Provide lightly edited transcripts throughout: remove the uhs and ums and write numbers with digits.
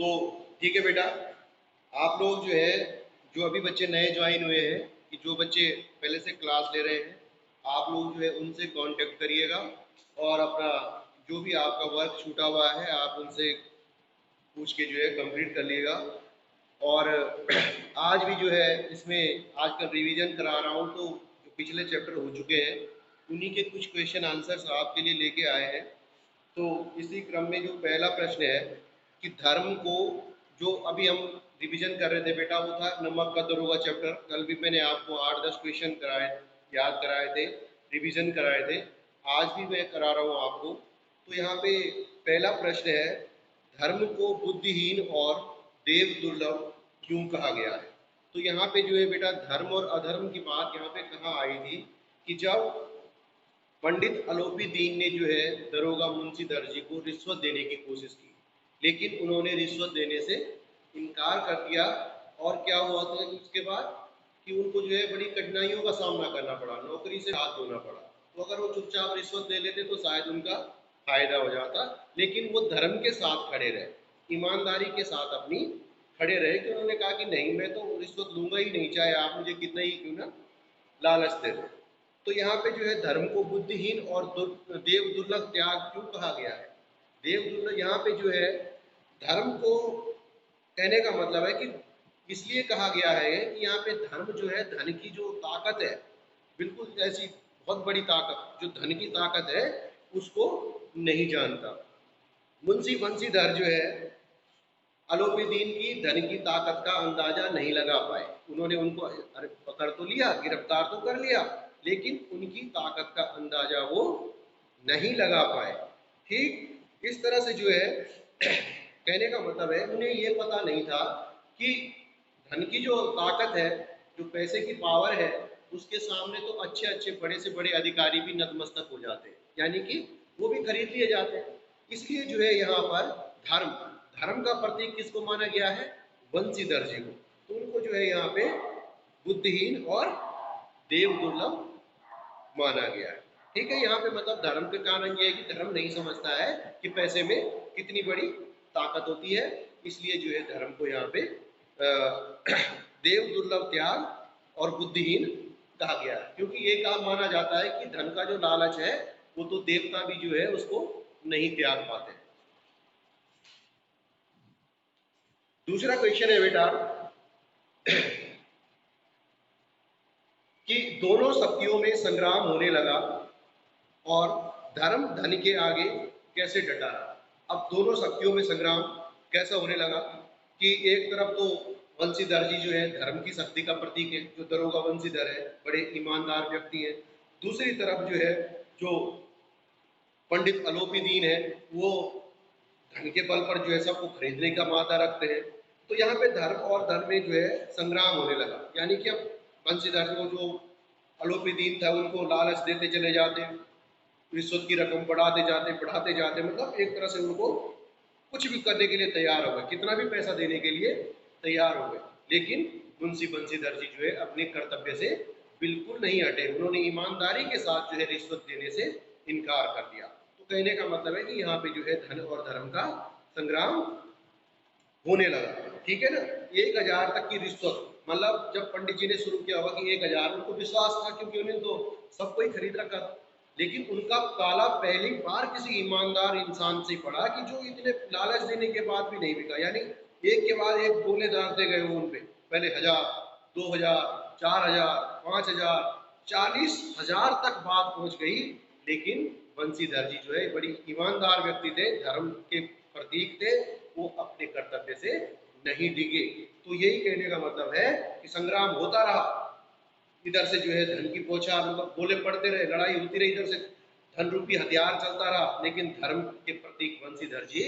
तो ठीक है बेटा, आप लोग जो है, जो अभी बच्चे नए ज्वाइन हुए हैं, कि जो बच्चे पहले से क्लास ले रहे हैं, आप लोग जो है उनसे कांटेक्ट करिएगा और अपना जो भी आपका वर्क छूटा हुआ है आप उनसे पूछ के जो है कंप्लीट कर लिएगा। और आज भी जो है इसमें आजकल रिवीजन करा रहा हूँ, तो जो पिछले चैप्टर हो चुके हैं उन्हीं के कुछ क्वेश्चन आंसर्स आपके लिए लेके आए हैं। तो इसी क्रम में जो पहला प्रश्न है कि धर्म को, जो अभी हम रिवीजन कर रहे थे बेटा, वो था नमक का दरोगा चैप्टर। कल भी मैंने आपको 8-10 क्वेश्चन कराए, याद कराए थे, रिवीजन कराए थे। आज भी मैं करा रहा हूँ आपको। तो यहाँ पे पहला प्रश्न है, धर्म को बुद्धिहीन और देव दुर्लभ क्यों कहा गया है? तो यहाँ पे जो है बेटा, धर्म और अधर्म की बात यहाँ पे कहाँ आई थी कि जब पंडित अलोपी दीन ने जो है दरोगा मुंशी दर्जी को रिश्वत देने की कोशिश की, लेकिन उन्होंने रिश्वत देने से इनकार कर दिया। और क्या हुआ था उसके बाद कि उनको जो है बड़ी कठिनाइयों का सामना करना पड़ा, नौकरी से हाथ धोना पड़ा। तो अगर वो चुपचाप रिश्वत दे लेते तो शायद उनका फायदा हो जाता, लेकिन वो धर्म के साथ खड़े रहे, ईमानदारी के साथ अपनी खड़े रहे, कि उन्होंने कहा कि नहीं, मैं तो रिश्वत लूंगा ही नहीं, चाहे आप मुझे कितना ही क्यों ना लालच दे दो। तो यहाँ पे जो है धर्म को बुद्धिहीन और देव दुर्लभ त्याग क्यों कहा गया है? देव दुर्लभ यहाँ पे जो है धर्म को कहने का मतलब है कि इसलिए कहा गया है कि यहाँ पे धर्म जो है धन की जो ताकत है, बिल्कुल ऐसी बहुत बड़ी ताकत जो धन की ताकत है, उसको नहीं जानता। मुंशी बंशीधर जो है अलोपी दीन की धन की ताकत का अंदाजा नहीं लगा पाए। उन्होंने उनको अरे पकड़ तो लिया, गिरफ्तार तो कर लिया, लेकिन उनकी ताकत का अंदाजा वो नहीं लगा पाए। ठीक इस तरह से जो है कहने का मतलब है, उन्हें ये पता नहीं था कि धन की जो ताकत है, जो पैसे की पावर है, उसके सामने तो अच्छे अच्छे बड़े से बड़े अधिकारी भी नतमस्तक हो जाते हैं, यानी कि वो भी खरीद लिए जाते हैं। इसलिए जो है यहाँ पर धर्म धर्म का प्रतीक किसको माना गया है? बंशीधर जी को। तो उनको जो है यहाँ पे बुद्धिहीन और देव दुर्लभ माना गया है। ठीक है, यहाँ पे मतलब धर्म के कारण ये है कि धर्म नहीं समझता है कि पैसे में कितनी बड़ी ताकत होती है, इसलिए जो है धर्म को यहाँ पे देव दुर्लभ त्याग और बुद्धिहीन कहा गया है। क्योंकि ये काम माना जाता है कि धन का जो लालच है वो तो देवता भी जो है उसको नहीं त्याग पाते। दूसरा क्वेश्चन है बेटा कि दोनों शक्तियों में संग्राम होने लगा और धर्म धन के आगे कैसे डटा रहा। अब दोनों शक्तियों में संग्राम कैसा होने लगा कि एक तरफ तो वंशीधर जी जो है धर्म की शक्ति का प्रतीक है, जो दरोगा वंशीधर है, बड़े ईमानदार व्यक्ति है। दूसरी तरफ जो है जो पंडित अलोपी दीन है, वो धन के बल पर जो है सबको खरीदने का मादा रखते हैं। तो यहाँ पे धर्म और धन में जो है संग्राम होने लगा, यानी कि अब वंशीधर को जो अलोपी दीन था उनको लालच देते चले जाते, रिश्वत की रकम बढ़ाते जाते, मतलब एक तरह से उनको कुछ भी करने के लिए तैयार हो गए, कितना भी पैसा देने के लिए तैयार हो गए। लेकिन मुंशी बंशीधर जी जो है अपने कर्तव्य से बिल्कुल नहीं हटे, उन्होंने ईमानदारी के साथ जो है रिश्वत देने से इनकार कर दिया। तो कहने का मतलब है कि यहाँ पे जो है धन और धर्म का संग्राम होने लगा। ठीक है ना, 1000 तक की रिश्वत, मतलब जब पंडित जी ने शुरू किया होगा कि 1000, उनको विश्वास था क्योंकि उन्होंने तो सबको ही खरीद रखा था। लेकिन उनका ताला पहली बार किसी ईमानदार इंसान से पड़ा कि जो इतने लालच देने के बाद भी नहीं बिका, यानी एक के बाद एक बोले दागते गए वो उनपे, पहले 1000, 2000, 4000, 5000, 40,000 तक बात पहुंच गई। लेकिन बंशीधर जी जो है बड़ी ईमानदार व्यक्ति थे, धर्म के प्रतीक थे, वो अपने कर्तव्य से नहीं डिगे। तो यही कहने का मतलब है कि संग्राम होता रहा, इधर से जो है धन की बौछार, मतलब गोले पड़ते रहे, लड़ाई होती रही, इधर से धन रूपी हथियार चलता रहा, लेकिन धर्म के प्रतीक बंशीधर जी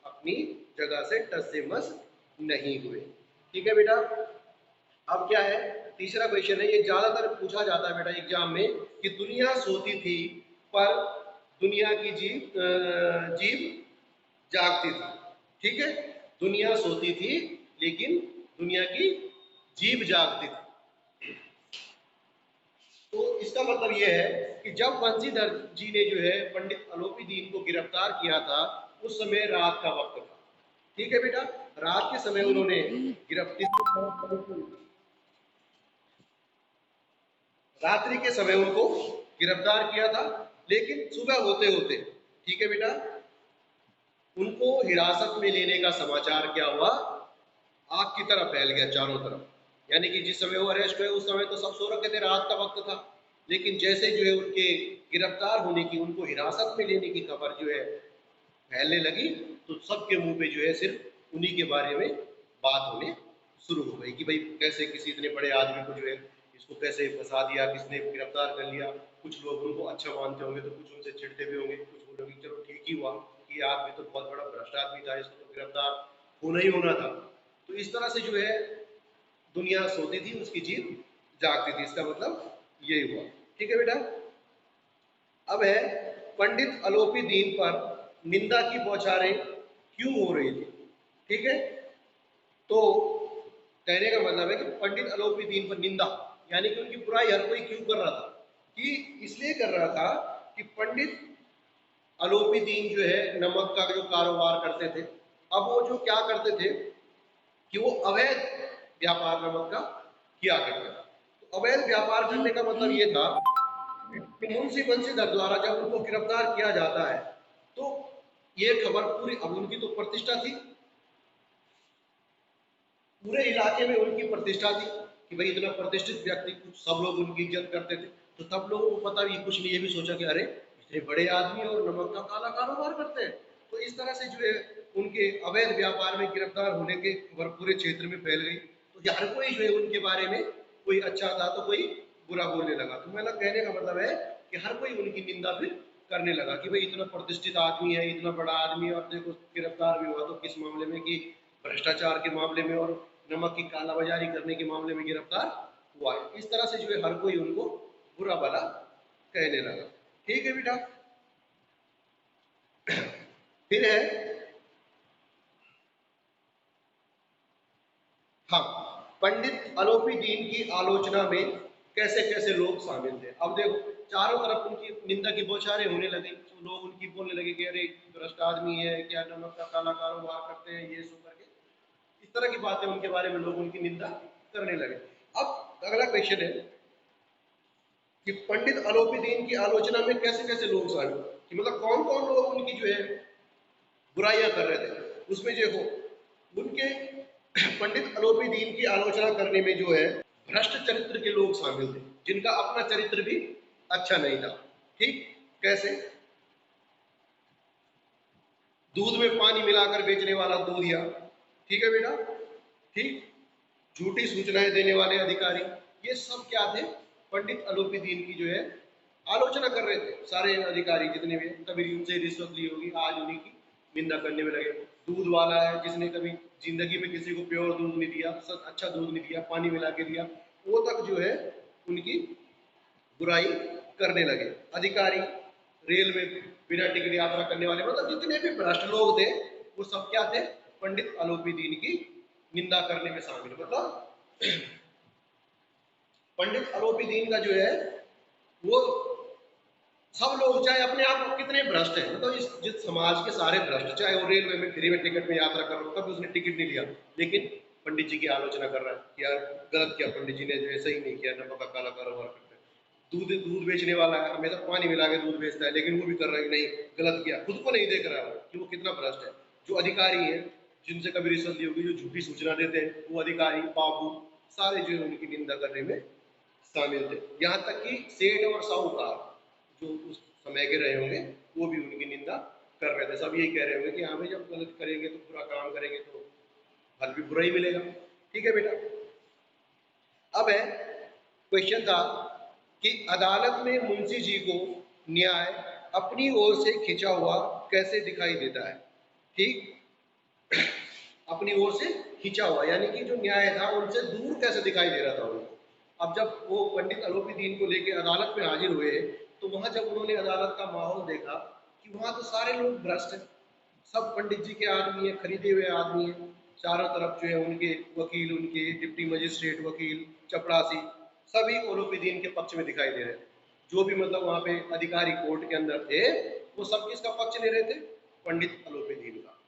अपनी जगह से टस से मस नहीं हुए। ठीक है बेटा, अब क्या है, तीसरा क्वेश्चन है, ये ज्यादातर पूछा जाता है बेटा एग्जाम में कि दुनिया सोती थी पर दुनिया की जीव जागती थी। ठीक है, दुनिया सोती थी लेकिन दुनिया की जीव जागती थी। तो इसका मतलब यह है कि जब बंशीधर जी ने जो है पंडित अलोपी दीन को गिरफ्तार किया था, उस समय रात का वक्त था। ठीक है बेटा। रात के समय उन्होंने गिरफ्तार, रात्रि के समय उनको गिरफ्तार किया था, लेकिन सुबह होते होते, ठीक है बेटा, उनको हिरासत में लेने का समाचार क्या हुआ, आग की तरह फैल गया चारों तरफ। यानी कि जिस समय वो अरेस्ट हुए उस समय तो सब सो रखे थे, रात का वक्त था, लेकिन जैसे जो है उनके गिरफ्तार होने की, उनको हिरासत में लेने की खबर जो है फैलने लगी, तो सबके मुंह पे जो है सिर्फ उन्हीं के बारे में बात होने शुरू हो गई कि भाई कैसे किसी इतने बड़े आदमी को जो है, इसको कैसे फंसा दिया, किसने गिरफ्तार कर लिया। कुछ लोग उनको अच्छा मानते होंगे तो कुछ उनसे चिढ़ते भी होंगे, कुछ बोलोगे चलो ठीक ही हुआ कि ये आदमी तो बहुत बड़ा भ्रष्ट आदमी था, इसको तो गिरफ्तार होना ही होना था। तो इस तरह से जो है दुनिया सोती थी, उसकी जीत जागती थी, इसका मतलब यही हुआ। ठीक है बेटा। अब है पंडित अलोपी दीन पर निंदा की बौछारें क्यों हो रही थी। ठीक है, तो कहने का मतलब है कि पंडित अलोपी दीन पर निंदा, यानी कि उनकी बुराई हर कोई क्यों कर रहा था, कि इसलिए कर रहा था कि पंडित अलोपी दीन जो है नमक का जो कारोबार करते थे। अब वो जो क्या करते थे कि वो अवैध व्यापार नमक का किया करते थे। तो अवैध व्यापार करने का मतलब ये था कि मुंशी बंशीधर द्वारा जब उनको गिरफ्तार किया जाता है तो ये खबर पूरी, अब उनकी तो प्रतिष्ठा थी, पूरे इलाके में उनकी प्रतिष्ठा थी कि भाई इतना प्रतिष्ठित व्यक्ति, कुछ सब लोग उनकी इज्जत करते थे। तो तब लोगों को पता भी कुछ नहीं, ये भी सोचा कि अरे इतने बड़े आदमी और नमक का काला कारोबार करते हैं। तो इस तरह से जो है उनके अवैध व्यापार में गिरफ्तार होने के खबर पूरे क्षेत्र में फैल गई। तो हर कोई जो है उनके बारे में, कोई अच्छा था तो कोई बुरा बोलने लगा। तो मेरा कहने का मतलब है कि हर कोई उनकी निंदा फिर करने लगा कि भाई इतना प्रतिष्ठित आदमी है, इतना बड़ा आदमी है, और देखो गिरफ्तार भी हुआ तो किस मामले में, कि भ्रष्टाचार के मामले में और नमक की कालाबाजारी करने के मामले में गिरफ्तार हुआ है। इस तरह से जो है हर कोई उनको बुरा भला कहने लगा। ठीक है बेटा। फिर है, हाँ, पंडित अलोपी दीन की आलोचना में कैसे कैसे लोग शामिल थे। अब देखो चारों तरफ उनकी निंदा की बौछारें होने लगी, तो लोग उनकी बोलने लगे कि अरे भ्रष्ट आदमी है, क्या नमक का काला कारोबार करते हैं, ये सो करके इस तरह की बातें उनके बारे में लोग उनकी निंदा करने लगे। अब अगला क्वेश्चन है कि पंडित अलोपी दीन की आलोचना में कैसे कैसे लोग शामिल, कि मतलब कौन कौन लोग उनकी जो है बुराइयां कर रहे थे। उसमें देखो उनके पंडित अलोपी दीन की आलोचना करने में जो है भ्रष्ट चरित्र के लोग शामिल थे, जिनका अपना चरित्र भी अच्छा नहीं था। ठीक, कैसे, दूध में पानी मिलाकर बेचने वाला दूधिया, ठीक है बेटा, ठीक, झूठी सूचनाएं देने वाले अधिकारी, ये सब क्या थे, पंडित अलोपी दीन की जो है आलोचना कर रहे थे। सारे अधिकारी जितने भी, कभी उनसे रिश्वत ली होगी, आज उन्हीं की निंदा करने में लगे। दूध वाला है जिसने कभी जिंदगी में किसी को प्योर दूध नहीं दिया, अच्छा दूध नहीं दिया, पानी मिला के दिया, वो तक जो है उनकी बुराई करने लगे। अधिकारी, रेल में बिना टिकट यात्रा करने वाले, मतलब जितने भी भ्रष्ट लोग थे वो सब क्या थे, पंडित अलोपी दीन की निंदा करने में शामिल। मतलब पंडित अलोपी दीन का जो है वो सब लोग, चाहे अपने आप को कितने भ्रष्ट हैं, मतलब इस जिस समाज के सारे भ्रष्ट, चाहे वो रेलवे में फ्री में टिकट में यात्रा कर रहा हो, कभी उसने टिकट नहीं लिया, लेकिन पंडित जी की आलोचना कर रहा है कि यार गलत किया पंडित जी ने, जो है सही नहीं किया, नमक का काला कारोबार करते हैं। दूध दूध बेचने वाला है, हमेशा पानी मिला के दूध बेचता है, लेकिन वो भी कर रहा है कि नहीं गलत किया, खुद को नहीं देख रहा है कि वो कितना भ्रष्ट है। जो अधिकारी है जिनसे कभी रिश्वत ली होगी, जो झूठी सूचना देते हैं, वो अधिकारी बाबू सारे जो है उनकी निंदा करने में शामिल थे। यहाँ तक कि सेठ और साहूकार जो उस समय के रहे होंगे वो भी उनकी निंदा कर रहे थे। सब यही कह रहे होंगे कि हाँ भाई जब गलत करेंगे तो बुरा काम करेंगे तो फल भी बुरा ही मिलेगा। ठीक है बेटा। अब है क्वेश्चन था कि अदालत में मुंशी जी को न्याय अपनी ओर से खिंचा हुआ कैसे दिखाई देता है। ठीक, अपनी ओर से खींचा हुआ, यानी कि जो न्याय था उनसे दूर कैसे दिखाई दे रहा था उनको। अब जब वो पंडित अलोपी दीन को लेकर अदालत में हाजिर हुए तो वहां जब उन्होंने अदालत का माहौल देखा कि वहां तो सारे लोग भ्रष्ट हैं, सब पंडित जी के आदमी है, खरीदे हुए आदमी है, चारों तरफ जो है उनके वकील, उनके डिप्टी मजिस्ट्रेट, वकील, चपरासी, सभी अलोपी दीन के पक्ष में दिखाई दे रहे थे। जो भी मतलब वहां पे अधिकारी कोर्ट के अंदर थे वो सब किसका पक्ष ले रहे थे, पंडित अलोपी दीन का।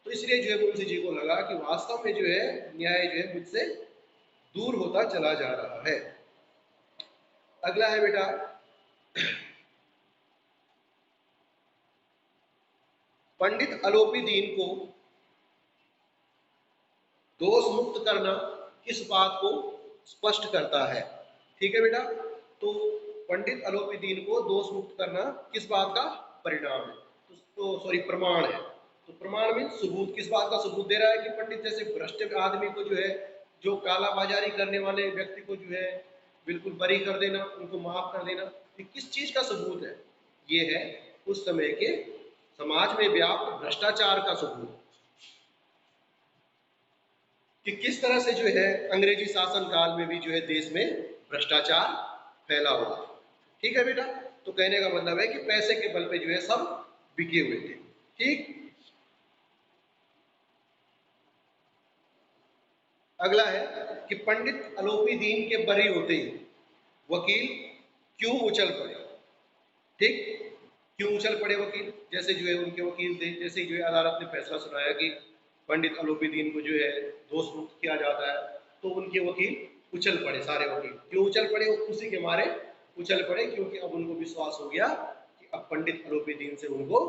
तो इसलिए जो है मुंशी जी को लगा कि वास्तव में जो है न्याय जो है मुझसे दूर होता चला जा रहा है। अगला है बेटा, पंडित अलोपी दीन को दोष मुक्त करना किस बात को स्पष्ट करता है? ठीक है बेटा, तो पंडित अलोपी दीन को दोष मुक्त करना किस बात का परिणाम है? तो सॉरी प्रमाण है। तो प्रमाण में सबूत, किस बात का सबूत दे रहा है कि पंडित जैसे भ्रष्ट आदमी को जो है, जो काला बाजारी करने वाले व्यक्ति को जो है बिल्कुल बरी कर देना, उनको माफ कर देना, ये किस चीज का सबूत है? ये है उस समय के समाज में व्याप्त भ्रष्टाचार का सबूत, कि किस तरह से जो है अंग्रेजी शासन काल में भी जो है देश में भ्रष्टाचार फैला हुआ। ठीक है बेटा, तो कहने का मतलब है कि पैसे के बल पे जो है सब बिके हुए थे। ठीक, अगला है कि पंडित अलोपी दीन के बरी होते ही वकील क्यों उछल पड़े? ठीक, क्यों उछल पड़े वकील? जैसे जो है उनके वकील थे, जैसे जो है अदालत ने फैसला सुनाया कि पंडित अलोपी दीन को जो है दोष मुक्त किया जाता है, तो उनके वकील उछल पड़े। सारे वकील क्यों उछल पड़े? वो खुशी के मारे उछल पड़े, क्योंकि अब उनको विश्वास हो गया कि अब पंडित अलोपी दीन से उनको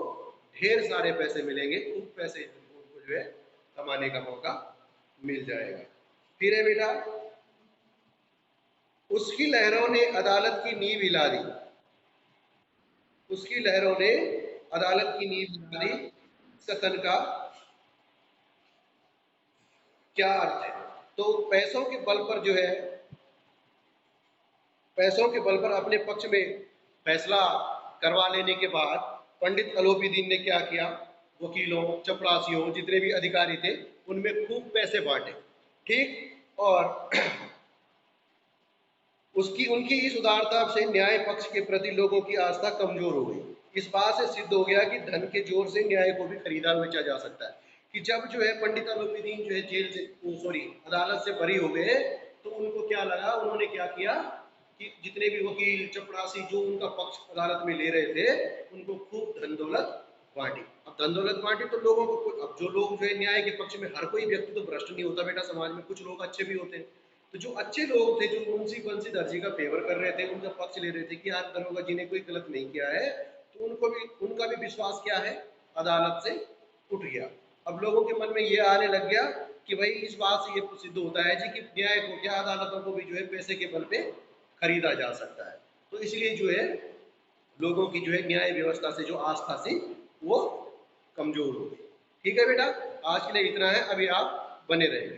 ढेर सारे पैसे मिलेंगे, खूब पैसे उनको जो है कमाने का मौका मिल जाएगा। फिर है बेटा, उसकी लहरों ने अदालत की नींव हिला दी। उसकी लहरों ने अदालत की नींव हिला दी, कथन का क्या अर्थ है? तो पैसों के बल पर जो है, पैसों के बल पर अपने पक्ष में फैसला करवा लेने के बाद पंडित अलोपी दीन ने क्या किया? वकीलों, चपरासियों, जितने भी अधिकारी थे उनमें खूब पैसे बांटे। ठीक, और उसकी उनकी इस उदारता से न्याय पक्ष के प्रति लोगों की आस्था कमजोर हो गई। इस बात से सिद्ध हो गया कि धन के जोर से न्याय को भी खरीदा बेचा जा सकता है। कि जब जो है पंडित अलोपी दीन जो है जेल से, सॉरी अदालत से बरी हो गए, तो उनको क्या लगा, उन्होंने क्या किया कि जितने भी वकील, चपरासी जो उनका पक्ष अदालत में ले रहे थे, उनको खूब धन दौलत बांटी। अब धन दौलत बांटी तो लोगों को, अब जो लोग जो है न्याय के पक्ष में, हर कोई व्यक्ति तो भ्रष्ट नहीं होता बेटा, समाज में कुछ लोग अच्छे भी होते हैं। तो जो अच्छे लोग थे, जो मुंशी बंशीधर जी का फेवर कर रहे थे, उनका पक्ष ले रहे थे कि यार दरोगा जी ने कोई गलत नहीं किया है, तो उनका भी विश्वास क्या है, अदालत से उठ गया। अब लोगों के मन में ये आने लग गया कि भाई इस बात से ये सिद्ध होता है जी कि न्याय को क्या, अदालतों को भी जो है पैसे के बल पे खरीदा जा सकता है। तो इसलिए जो है लोगों की जो है न्याय व्यवस्था से जो आस्था थी वो कमजोर हो गई। ठीक है बेटा, आज के लिए इतना है, अभी आप बने रहेंगे।